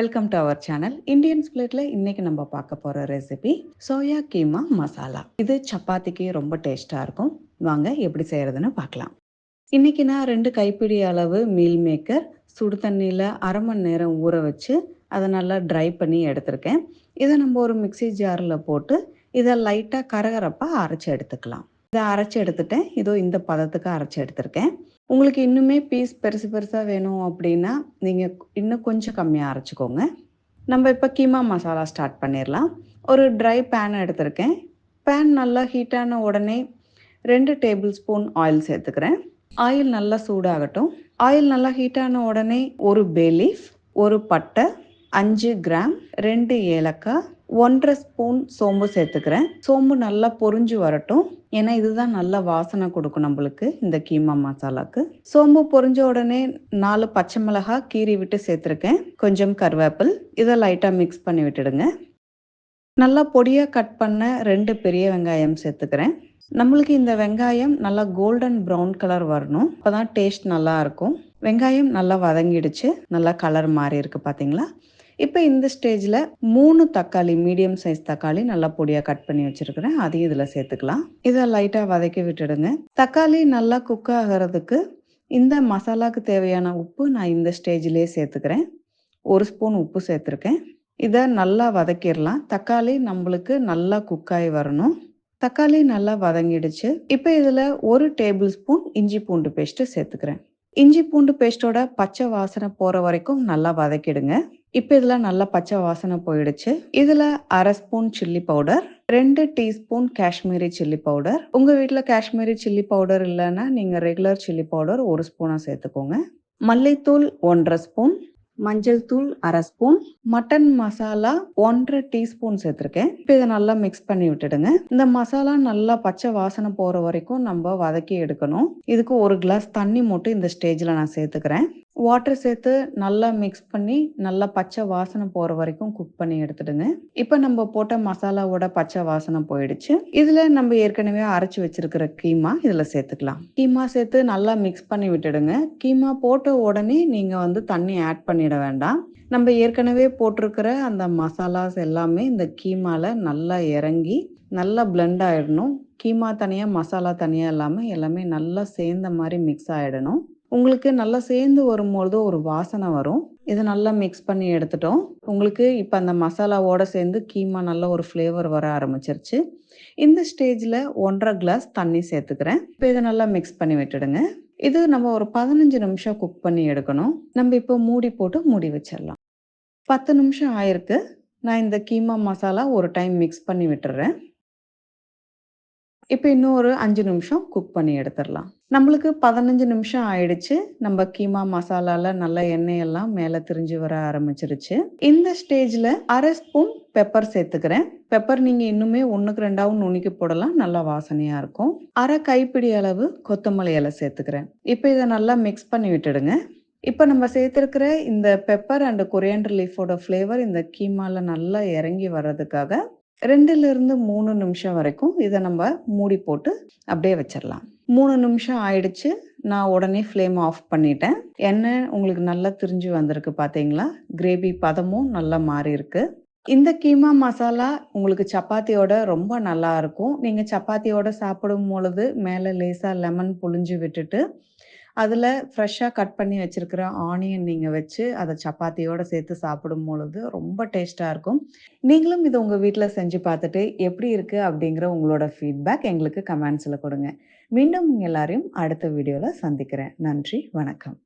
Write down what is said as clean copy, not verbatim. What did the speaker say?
Welcome to our channel Indian ஸ்பிளிட்ல. இன்னைக்கு நம்ம பார்க்க போற ரெசிபி சோயா கீமா மசாலா. இது சப்பாத்திக்கு ரொம்ப டேஸ்டா இருக்கும். வாங்க எப்படி செய்யறதுன்னு பார்க்கலாம். இன்னைக்கு நான் 2 கைப்பிடி அளவு மீல் மேக்கர் சுடு தண்ணியில் அரை மணி நேரம் ஊற வச்சு அதை நல்லா ட்ரை பண்ணி எடுத்திருக்கேன். இதை நம்ம ஒரு மிக்ஸி ஜாரில் போட்டு இதை லைட்டாக கரகரப்பாக அரைச்சி எடுத்துக்கலாம். இதை அரைச்சி எடுத்துட்டேன். இதோ இந்த பதத்துக்கு அரைச்சி எடுத்திருக்கேன். உங்களுக்கு இன்னுமே பீஸ் பெருசு பெருசாக வேணும் அப்படின்னா நீங்கள் இன்னும் கொஞ்சம் கம்மியாக அரைச்சிக்கோங்க. நம்ம இப்போ கீமா மசாலா ஸ்டார்ட் பண்ணிடலாம். ஒரு ட்ரை பேன் எடுத்திருக்கேன். பேன் நல்லா ஹீட்டான உடனே 2 டேபிள் ஸ்பூன் ஆயில் சேர்த்துக்கிறேன். ஆயில் நல்லா சூடாகட்டும். ஆயில் நல்லா ஹீட்டான உடனே ஒரு பே லீஃப், ஒரு பட்டை, 5 கிராம், 2 ஏலக்காய், 1.5 ஸ்பூன் சோம்பு சேர்த்துக்கிறேன். சோம்பு நல்லா பொரிஞ்சு வரட்டும். ஏன்னா இதுதான் நல்லா வாசனை கொடுக்கும் நம்மளுக்கு இந்த கீமா மசாலாக்கு. சோம்பு பொரிஞ்ச உடனே 4 பச்சை மிளகாய் கீறி விட்டு சேர்த்துருக்கேன். கொஞ்சம் கருவேப்பில். இதை லைட்டாக மிக்ஸ் பண்ணி விட்டுடுங்க. நல்லா பொடியாக கட் பண்ண 2 பெரிய வெங்காயம் சேர்த்துக்கிறேன். நம்மளுக்கு இந்த வெங்காயம் நல்லா கோல்டன் ப்ரௌன் கலர் வரணும். அப்போ தான் டேஸ்ட் நல்லா இருக்கும். வெங்காயம் நல்லா வதங்கிடுச்சு. நல்லா கலர் மாறி இருக்கு பார்த்தீங்களா? இப்போ இந்த ஸ்டேஜில் 3 தக்காளி, மீடியம் சைஸ் தக்காளி நல்லா பொடியாக கட் பண்ணி வச்சுருக்கிறேன். அதையும் இதில் சேர்த்துக்கலாம். இதை லைட்டாக வதக்கி விட்டுடுங்க. தக்காளி நல்லா குக் ஆகிறதுக்கு இந்த மசாலாவுக்கு தேவையான உப்பு நான் இந்த ஸ்டேஜ்லேயே சேர்த்துக்கிறேன். 1 ஸ்பூன் உப்பு சேர்த்துருக்கேன். இதை நல்லா வதக்கிடலாம். தக்காளி நம்மளுக்கு நல்லா குக்காகி வரணும். தக்காளி நல்லா வதங்கிடுச்சு. இப்போ இதில் 1 டேபிள் ஸ்பூன் இஞ்சி பூண்டு பேஸ்ட்டு சேர்த்துக்கிறேன். இஞ்சி பூண்டு பேஸ்ட்டோட பச்சை வாசனை போகிற வரைக்கும் நல்லா வதக்கிடுங்க. இப்போ இதில் நல்லா பச்சை வாசனை போயிடுச்சு. இதில் 1/2 spoon chilli powder, 2 teaspoon Kashmiri chilli powder. உங்கள் வீட்டில் காஷ்மீரி சில்லி பவுடர் இல்லைன்னா நீங்கள் ரெகுலர் சில்லி பவுடர் 1 ஸ்பூனாக சேர்த்துக்கோங்க. மல்லித்தூள் 1.5 ஸ்பூன், மஞ்சள் தூள் 1/2 ஸ்பூன், மட்டன் மசாலா 1.5 டீஸ்பூன் சேர்த்துருக்கேன். இப்போ இதை நல்லா மிக்ஸ் பண்ணி விட்டுடுங்க. இந்த மசாலா நல்லா பச்சை வாசனை போகிற வரைக்கும் நம்ம வதக்கி எடுக்கணும். இதுக்கு 1 கிளாஸ் தண்ணி மட்டும் இந்த ஸ்டேஜில் நான் சேர்த்துக்கிறேன். வாட்டர் சேர்த்து நல்லா மிக்ஸ் பண்ணி நல்லா பச்சை வாசனை போகிற வரைக்கும் குக் பண்ணி எடுத்துடுங்க. இப்போ நம்ம போட்ட மசாலாவோட பச்சை வாசனை போயிடுச்சு. இதில் நம்ம ஏற்கனவே அரைச்சி வச்சிருக்கிற கீமா இதில் சேர்த்துக்கலாம். கீமா சேர்த்து நல்லா மிக்ஸ் பண்ணி விட்டுடுங்க. கீமா போட்ட உடனே நீங்கள் தண்ணி ஆட் பண்ணிட வேண்டாம். நம்ம ஏற்கனவே போட்டிருக்கிற அந்த மசாலாஸ் எல்லாமே இந்த கீமாவில் நல்லா இறங்கி நல்லா பிளெண்ட் ஆகிடணும். கீமா தனியாக மசாலா தனியாக இல்லாமல் எல்லாமே நல்லா சேர்ந்த மாதிரி மிக்ஸ் ஆகிடணும். உங்களுக்கு நல்லா சேர்ந்து வரும்பொழுது ஒரு வாசனை வரும். இதை நல்லா மிக்ஸ் பண்ணி எடுத்துட்டோம். உங்களுக்கு இப்போ அந்த மசாலாவோட சேர்ந்து கீமா நல்ல ஒரு ஃப்ளேவர் வர ஆரம்பிச்சிருச்சு. இந்த ஸ்டேஜில் 1.5 கிளாஸ் தண்ணி சேர்த்துக்கிறேன். இப்போ இதை நல்லா மிக்ஸ் பண்ணி விட்டுடுங்க. இது நம்ம ஒரு 15 நிமிஷம் குக் பண்ணி எடுக்கணும். நம்ம இப்போ மூடி போட்டு மூடி வச்சிடலாம். 10 நிமிஷம் ஆயிருக்கு. நான் இந்த கீமா மசாலா ஒரு டைம் மிக்ஸ் பண்ணி விட்டுறேன். இப்போ இன்னும் ஒரு 5 நிமிஷம் குக் பண்ணி எடுத்துடலாம். நம்மளுக்கு 15 நிமிஷம் ஆயிடுச்சு. நம்ம கீமா மசாலால நல்லா எண்ணெயெல்லாம் மேலே திரிஞ்சு வர ஆரம்பிச்சிருச்சு. இந்த ஸ்டேஜில் 1/2 ஸ்பூன் பெப்பர் சேர்த்துக்கிறேன். பெப்பர் நீங்கள் இன்னுமே 1க்கு 2ஆவும் நுணுக்கி போடலாம். நல்லா வாசனையாக இருக்கும். 1/2 கைப்பிடி அளவு கொத்தமல்லி இலை சேர்த்துக்கிறேன். இப்போ இதை நல்லா மிக்ஸ் பண்ணி விட்டுடுங்க. இப்போ நம்ம சேர்த்துருக்கிற இந்த பெப்பர் அண்ட் கொரியாண்டர் லீஃபோட ஃப்ளேவர் இந்த கீமாவில் நல்லா இறங்கி வர்றதுக்காக 2லிருந்து 3 நிமிஷம் வரைக்கும் இதை நம்ம மூடி போட்டு அப்படியே வச்சிடலாம். 3 நிமிஷம் ஆயிடுச்சு. நான் உடனே ஃப்ளேம் ஆஃப் பண்ணிட்டேன். எண்ணெய் உங்களுக்கு நல்லா திரிஞ்சு வந்திருக்கு பார்த்தீங்களா? கிரேவி பதமும் நல்லா மாறி இருக்கு. இந்த கீமா மசாலா உங்களுக்கு சப்பாத்தியோட ரொம்ப நல்லா இருக்கும். நீங்கள் சப்பாத்தியோட சாப்பிடும் பொழுது மேலே லேசாக லெமன் புழிஞ்சு விட்டுட்டு அதில் ஃப்ரெஷ்ஷாக கட் பண்ணி வச்சுருக்கிற ஆனியன் நீங்கள் வச்சு அதை சப்பாத்தியோடு சேர்த்து சாப்பிடும் பொழுது ரொம்ப டேஸ்ட்டாக இருக்கும். நீங்களும் இதை உங்கள் வீட்டில் செஞ்சு பார்த்துட்டு எப்படி இருக்குது அப்படிங்கிற உங்களோட ஃபீட்பேக் எங்களுக்கு கமெண்ட்ஸில் கொடுங்க. மீண்டும் உங்கள் எல்லாரையும் அடுத்த வீடியோவில் சந்திக்கிறேன். நன்றி, வணக்கம்.